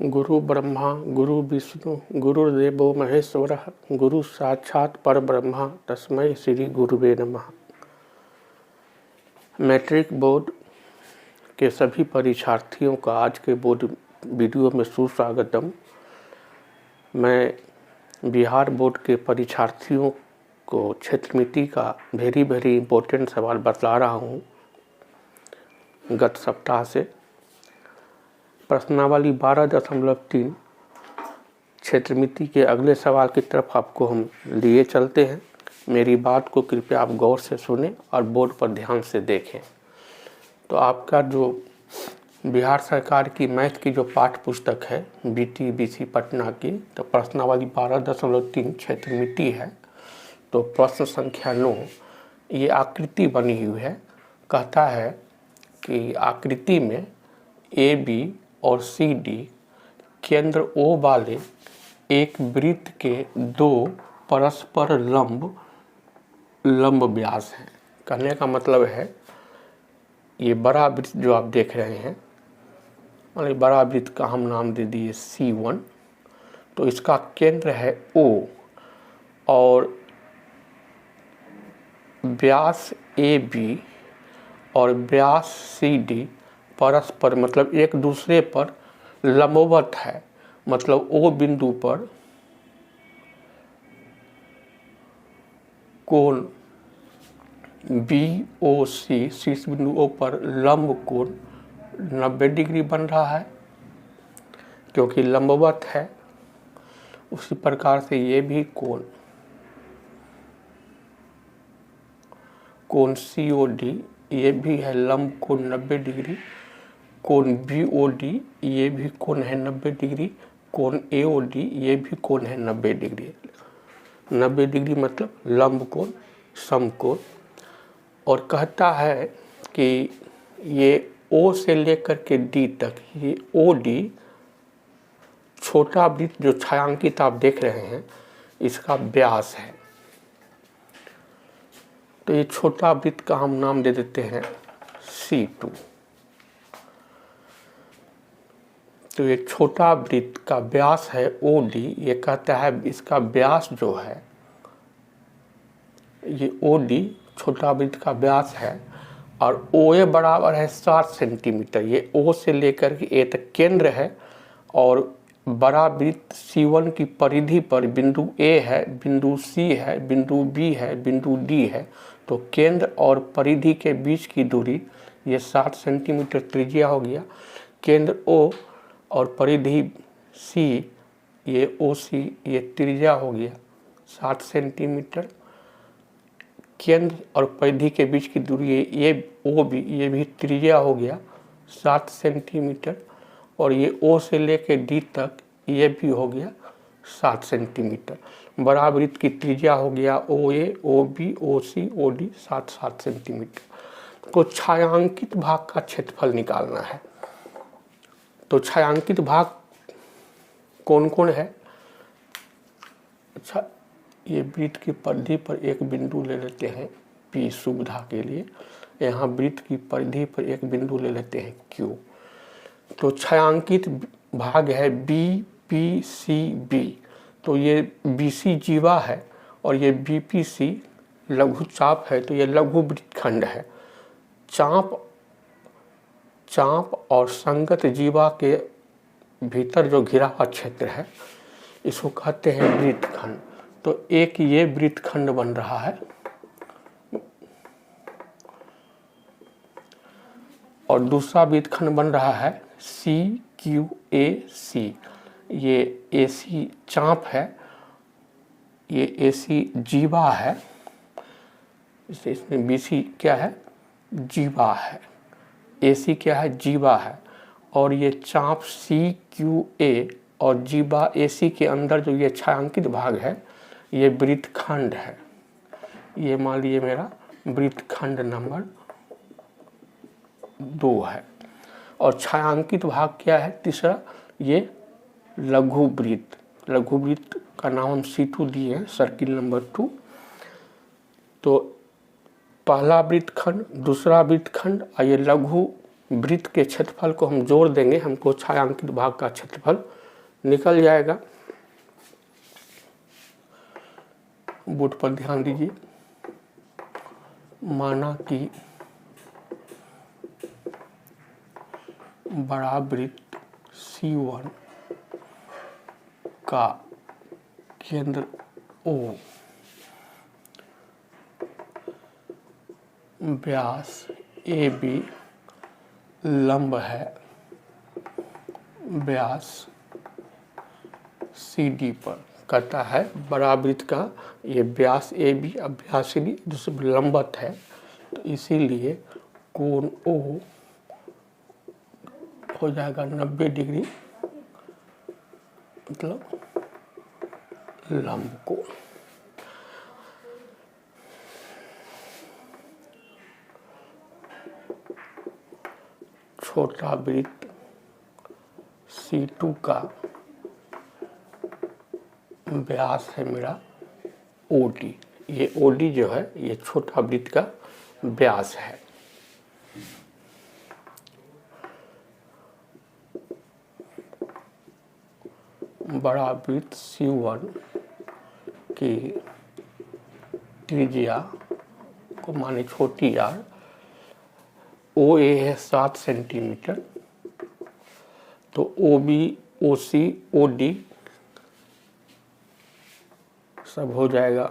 गुरु ब्रह्मा गुरु विष्णु गुरुर्देवो महेश्वरः गुरु साक्षात परब्रह्म तस्मै श्री गुरुवे नमः। मैट्रिक बोर्ड के सभी परीक्षार्थियों का आज के बोर्ड वीडियो में सुस्वागतम। मैं बिहार बोर्ड के परीक्षार्थियों को क्षेत्रमिति का वेरी इम्पोर्टेंट सवाल बतला रहा हूँ। गत सप्ताह से प्रश्नावली 12.3 क्षेत्रमिति के अगले सवाल की तरफ आपको हम लिए चलते हैं। मेरी बात को कृपया आप गौर से सुनें और बोर्ड पर ध्यान से देखें। तो आपका जो बिहार सरकार की मैथ की जो पाठ्य पुस्तक है BTBC पटना की, तो प्रश्नावली 12.3 क्षेत्रमिति है। तो प्रश्न संख्या 9 ये आकृति बनी हुई है। कहता है कि आकृति में AB और CD केंद्र O वाले एक वृत्त के दो परस्पर लंब व्यास हैं। कहने का मतलब है ये बड़ा वृत्त जो आप देख रहे हैं, मतलब बड़ा वृत्त का हम नाम दे दिए C1। तो इसका केंद्र है O और व्यास AB और व्यास CD परस्पर मतलब एक दूसरे पर लंबवत है। मतलब O बिंदु पर कोण BOC शीर्ष बिंदु O पर लंब कोण 90 डिग्री बन रहा है क्योंकि लंबवत है। उसी प्रकार से ये भी कोण COD ये भी है लंब कोण 90 डिग्री। कोण BOD ये भी कोण है 90 डिग्री। कोण AOD ये भी कोण है 90 डिग्री। 90 डिग्री मतलब लंब कोण समकोण। और कहता है कि ये O से लेकर के D तक ये OD छोटा वृत्त जो छायांकित आप देख रहे हैं इसका व्यास है। तो ये छोटा वृत्त का हम नाम दे देते हैं C2। तो ये छोटा वृत्त का व्यास है OD। ये कहता है इसका व्यास जो है ये OD छोटा वृत्त का व्यास है और OA बराबर है 60 सेंटीमीटर। ये O से लेकर के A तक केंद्र है और बड़ा वृत्त C1 की परिधि पर बिंदु A है, बिंदु C है, बिंदु B है, बिंदु D है। तो केंद्र और परिधि के बीच की दूरी ये 60 सेंटीमीटर त्रिज्या हो गया। केंद्र O और परिधि C ये OC ये त्रिज्या हो गया 60 सेंटीमीटर। केंद्र और परिधि के बीच की दूरी ये OB ये भी त्रिज्या हो गया 60 सेंटीमीटर। और ये O से लेके D तक ये भी हो गया 60 सेंटीमीटर। बड़ा वृत्त की त्रिज्या हो गया OA OB OC OD 60 centimetre. तो छायांकित भाग का क्षेत्रफल निकालना है। तो छायांकित भाग कौन कौन है? अच्छा, ये वृत्त की परिधि पर एक बिंदु ले लेते हैं P सुविधा के लिए। यहाँ वृत्त की परिधि पर एक बिंदु ले लेते हैं Q। तो छायांकित भाग है BPCB। तो ये BC जीवा है और ये BPC लघु चाप है। तो ये लघु वृत्तखंड है। चाप और संगत जीवा के भीतर जो घिरा हुआ क्षेत्र है इसको कहते हैं वृत्तखंड। तो एक ये वृत्तखंड बन रहा है और दूसरा वृत्तखंड बन रहा है CQAC। ये AC चाप है, ये AC जीवा है। इसमें BC क्या है? जीवा है। AC क्या है? जीवा है। और ये चाप CQA और जीवा AC के अंदर जो ये छायांकित भाग है ये वृत्तखंड है। ये मान लीजिए मेरा वृत्तखंड नंबर 2 है। और छायांकित भाग क्या है? तीसरा ये लघु वृत्त का नाम हम C2 दिए हैं, सर्किल नंबर 2। तो पहला वृत्तखंड, दूसरा वृत्तखंड और ये लघु वृत्त के क्षेत्रफल को हम जोड़ देंगे, हमको छायांकित भाग का क्षेत्रफल निकल जाएगा। बोर्ड पर ध्यान दीजिए। माना कि बड़ा वृत्त C1 का केंद्र O, व्यास AB लंब है व्यास CD पर। कहता है बड़ा वृत्त का ये व्यास AB और व्यास CD दूसरे लंबवत है, तो इसीलिए कोण O हो जाएगा 90 डिग्री, मतलब लंब कोण। छोटा वृत्त C2 का व्यास है मेरा OD। ये OD जो है ये छोटा वृत्त का व्यास है। बड़ा वृत्त C1 की त्रिज्या को माने छोटी r, OA है 7 सेंटीमीटर, तो OB OC OD सब हो जाएगा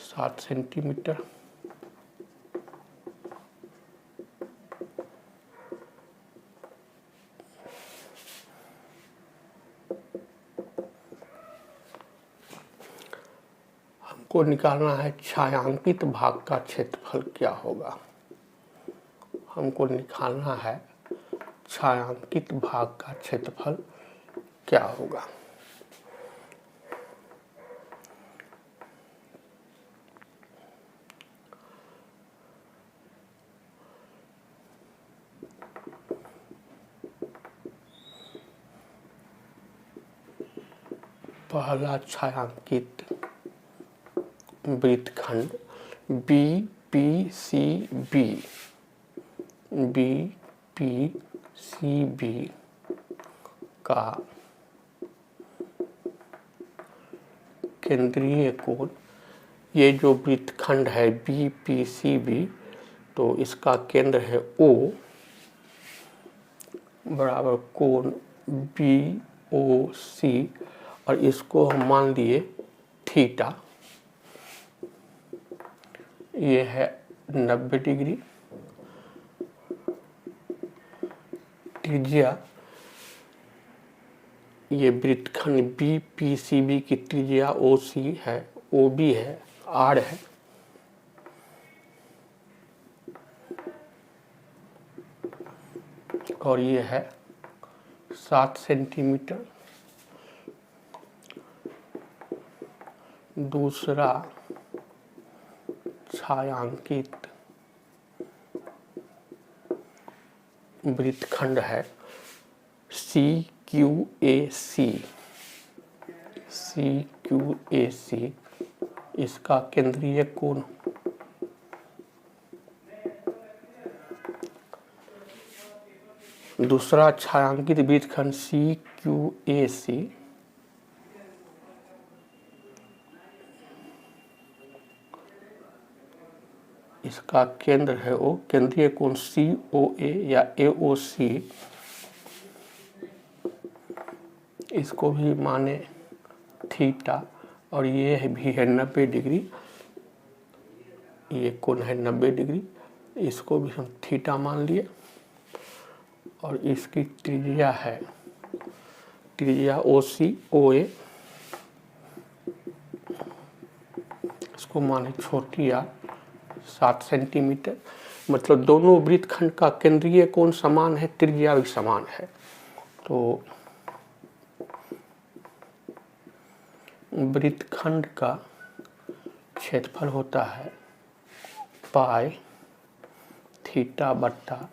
7 सेंटीमीटर। हमको निकालना है छायांकित भाग का क्षेत्रफल क्या होगा। हमको निकालना है छायांकित भाग का क्षेत्रफल क्या होगा। पहला छायांकित वृत्तखंड BPCB का केंद्रीय कोण, ये जो वृत्तखंड है BPCB, तो इसका केंद्र है O बराबर कोण BOC, और इसको हम मान लिए थीटा। ये है 90 डिग्री। त्रिज्या, ये वृत्तखंड BPCB की त्रिज्या OC है, OB है, R है। और ये है 7 सेंटीमीटर। दूसरा छायांकित वृत्तखंड है CQAC। इसका केंद्रीय कोण दूसरा छायांकित वृत्तखंड CQAC इसका केंद्र है वो, केंद्रीय कोण COA या AOC, इसको भी माने थीटा, और ये भी है 90 डिग्री। ये कोण है 90 डिग्री, इसको भी हम थीटा मान लिए। और इसकी त्रिज्या है, त्रिज्या OC OA, इसको माने छोटी r 7 सेंटीमीटर। मतलब दोनों वृत्तखंड का केंद्रीय कोण समान है, त्रिज्या भी समान है। तो वृत्तखंड का क्षेत्रफल होता है पाई थीटा बट्टा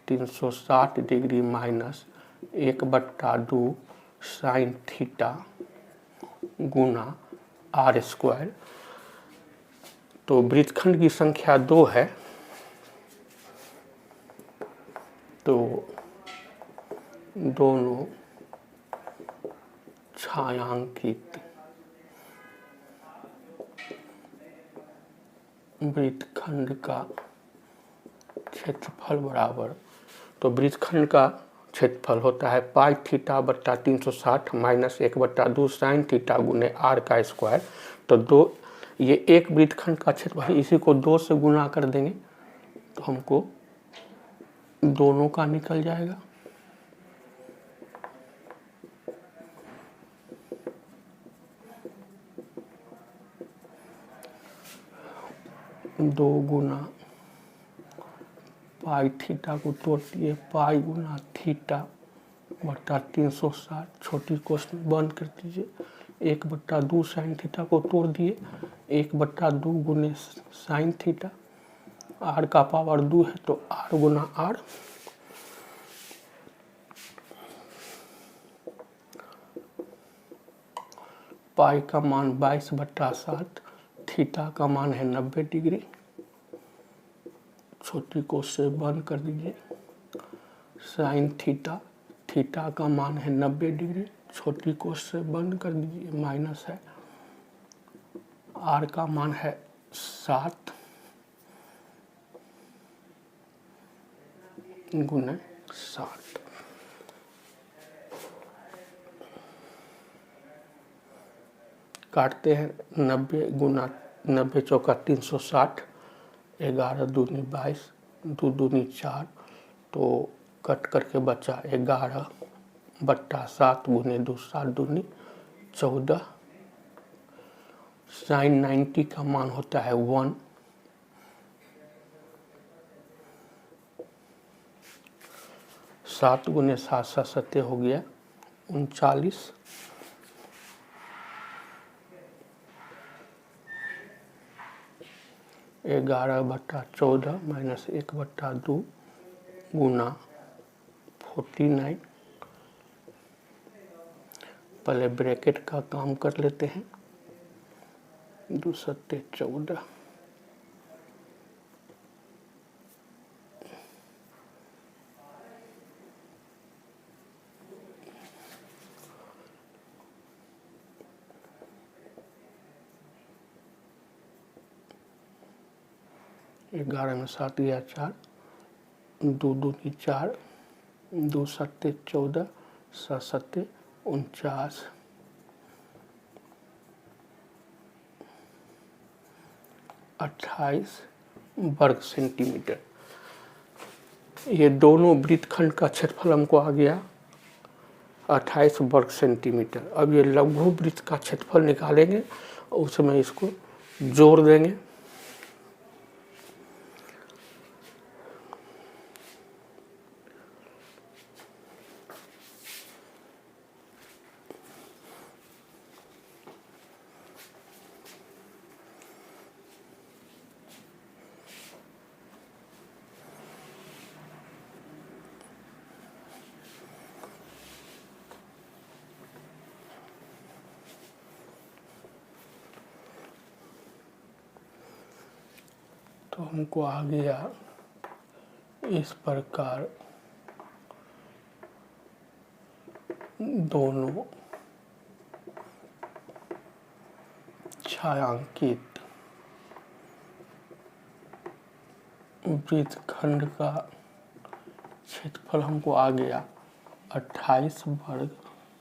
360 डिग्री माइनस 1/2 साइन थीटा गुना r²। तो वृत्तखंड की संख्या 2 है, तो दोनों छायांकित वृत्तखंड का क्षेत्रफल बराबर, तो वृत्तखंड का क्षेत्रफल होता है पाई थीटा बट्टा 360 माइनस 1/2 साइन थीटा गुने आर का स्क्वायर। तो दो, ये एक वृत्तखंड का क्षेत्रफल, इसी को 2 से गुना कर देंगे तो हमको दोनों का निकल जाएगा। दो गुना पाई थीटा को तोड़ दिए, पाई गुना थीटा बट्टा 360, छोटी क्वेश्चन बंद कर दीजिए। 1/2 साइन थीटा को तोड़ दिए, 1/2 गुने साइन थीटा, आर का पावर 2 है तो आर गुना आर, पाई का मान 22/7, थीटा का मान है 90 डिग्री, छोटी को से बंद कर दीजिए। साइन थीटा, थीटा का मान है 90 डिग्री, छोटी को से बंद कर दीजिए, माइनस है। आर का मान है 7 गुने 7। काटते हैं, 90 गुना 90 चौका 360, 11 दूनी 22, 2 दूनी 4, तो कट करके बचा 11/7 गुने 2, 7 दूनी 14। साइन 90 का मान होता है 1, 7 गुने 7 7 हो गया 39, 11/14 माइनस 1/2 गुना 49। पहले ब्रैकेट का काम कर लेते हैं, 2 7 14, ग्यारह में 7 गया 4, 2 दूनी 4, 2 7 14, 7 7 49, 28 वर्ग सेंटीमीटर। ये दोनों वृत्तखंड का क्षेत्रफल हमको आ गया 28 वर्ग सेंटीमीटर। अब ये लघु वृत्त का क्षेत्रफल निकालेंगे और उसमें इसको जोड़ देंगे। तो हमको आ गया इस प्रकार दोनों छायांकित वृत्तखंड का क्षेत्रफल हमको आ गया 28 वर्ग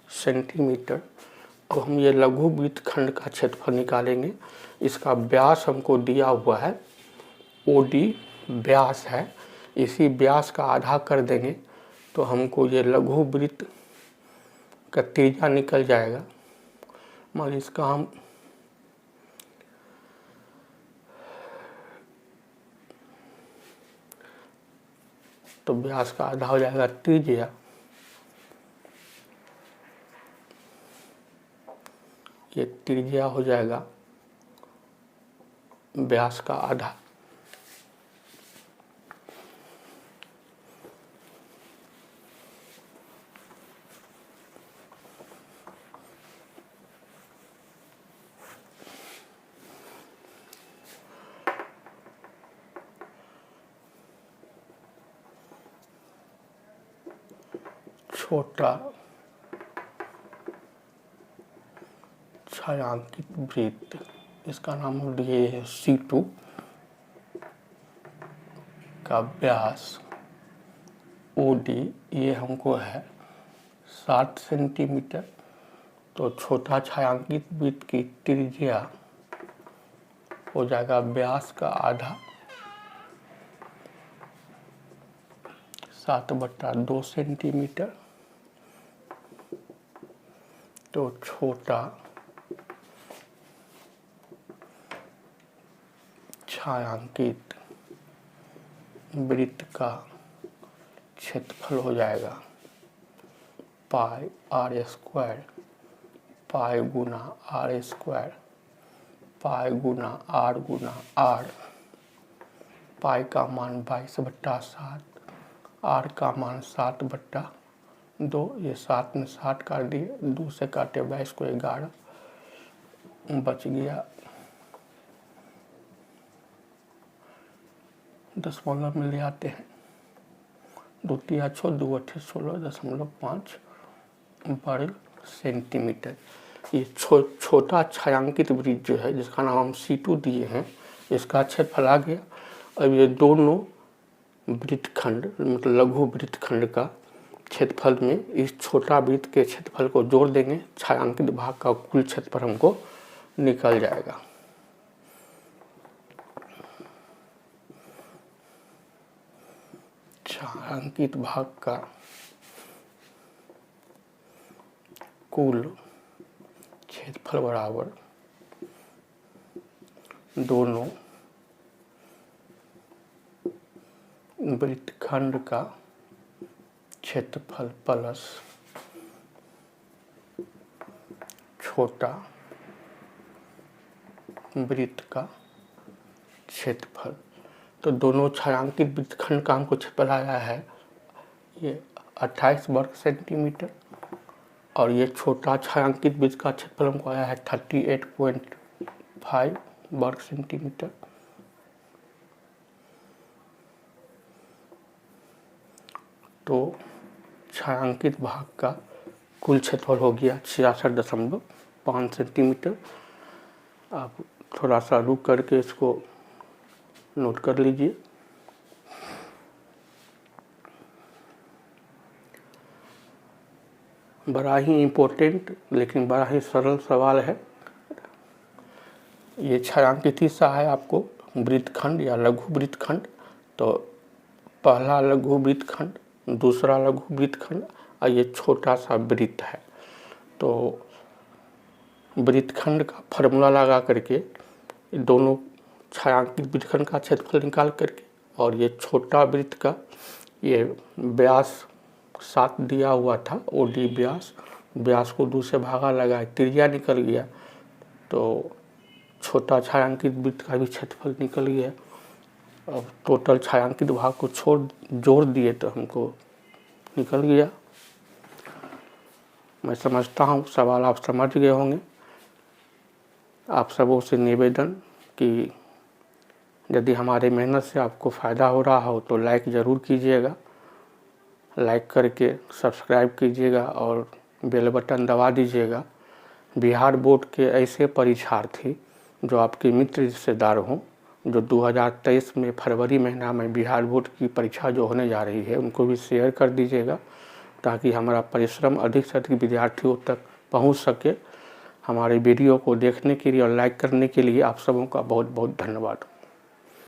सेंटीमीटर। अब हम ये लघु वृत्तखंड का क्षेत्रफल निकालेंगे। इसका व्यास हमको दिया हुआ है, OD व्यास है, इसी व्यास का आधा कर देंगे तो हमको ये लघु वृत्त का त्रिज्या निकल जाएगा। मान इसका हम तो व्यास का आधा हो जाएगा त्रिज्या, ये त्रिज्या हो जाएगा व्यास का आधा। छोटा छायांकित वृत्त, इसका नाम हम लिए है C2 का व्यास OD, ये हमको है 60 सेंटीमीटर। तो छोटा छायांकित वृत्त की त्रिज्या हो जाएगा व्यास का आधा, 7/2 सेंटीमीटर। तो छोटा छायांकित वृत्त का क्षेत्रफल हो जाएगा पाई r², पाई गुना r², पाई गुना r, पाई का मान 22/7, r का मान 7/2, ये 7 में 7 काट दिए, 2 से काटे 22 को 11 बच गया, दशमलव में ले आते हैं, 2 तिया 6, 2 8 16.5 वर्ग सेंटीमीटर। ये छोटा छायांकित वृत्त जो है, जिसका नाम हम C2 दिए हैं, इसका क्षेत्रफल आ गया। अब ये दोनों वृत्तखंड मतलब लघु वृत्तखंड का क्षेत्रफल में इस छोटा वृत्त के क्षेत्रफल को जोड़ देंगे, छायांकित भाग का कुल क्षेत्रफल हमको निकल जाएगा। छायांकित भाग का कुल क्षेत्रफल बराबर दोनों वृत्तखंड का क्षेत्रफल प्लस छोटा वृत्त का क्षेत्रफल। तो दोनों छायांकित वृत्तखंड का हमको क्षेत्रफल आया है ये 28 वर्ग सेंटीमीटर, और ये छोटा छायांकित वृत्त का क्षेत्रफल हमको आया है 38.5 वर्ग सेंटीमीटर। तो छायांकित भाग का कुल क्षेत्रफल हो गया 66.5 सेंटीमीटर। आप थोड़ा सा रुक करके इसको नोट कर लीजिए। बड़ा ही इम्पोर्टेंट लेकिन बड़ा ही सरल सवाल है। ये छायांकित हिस्सा है आपको वृत्तखंड या लघु वृत्तखंड। तो पहला लघु वृत्तखंड, दूसरा लघु वृत्तखंड और ये छोटा सा वृत्त है। तो वृत्तखंड का फॉर्मूला लगा करके दोनों छायांकित वृत्तखंड का क्षेत्रफल निकाल करके और ये छोटा वृत्त का ये व्यास 7 दिया हुआ था, OD व्यास को 2 से भागा लगाए, त्रिज्या निकल गया। तो छोटा छायांकित वृत्त का भी क्षेत्रफल निकल गया। अब टोटल छायांकित भाग को जोड़ दिए तो हमको निकल गया। मैं समझता हूँ सवाल आप समझ गए होंगे। आप सबों से निवेदन कि यदि हमारे मेहनत से आपको फ़ायदा हो रहा हो तो लाइक ज़रूर कीजिएगा, लाइक करके सब्सक्राइब कीजिएगा और बेल बटन दबा दीजिएगा। बिहार बोर्ड के ऐसे परीक्षार्थी जो आपके मित्र रिश्तेदार हों, जो 2023 में फरवरी महीना में बिहार बोर्ड की परीक्षा जो होने जा रही है, उनको भी शेयर कर दीजिएगा ताकि हमारा परिश्रम अधिक से अधिक विद्यार्थियों तक पहुंच सके। हमारे वीडियो को देखने के लिए और लाइक करने के लिए आप सबों का बहुत बहुत धन्यवाद।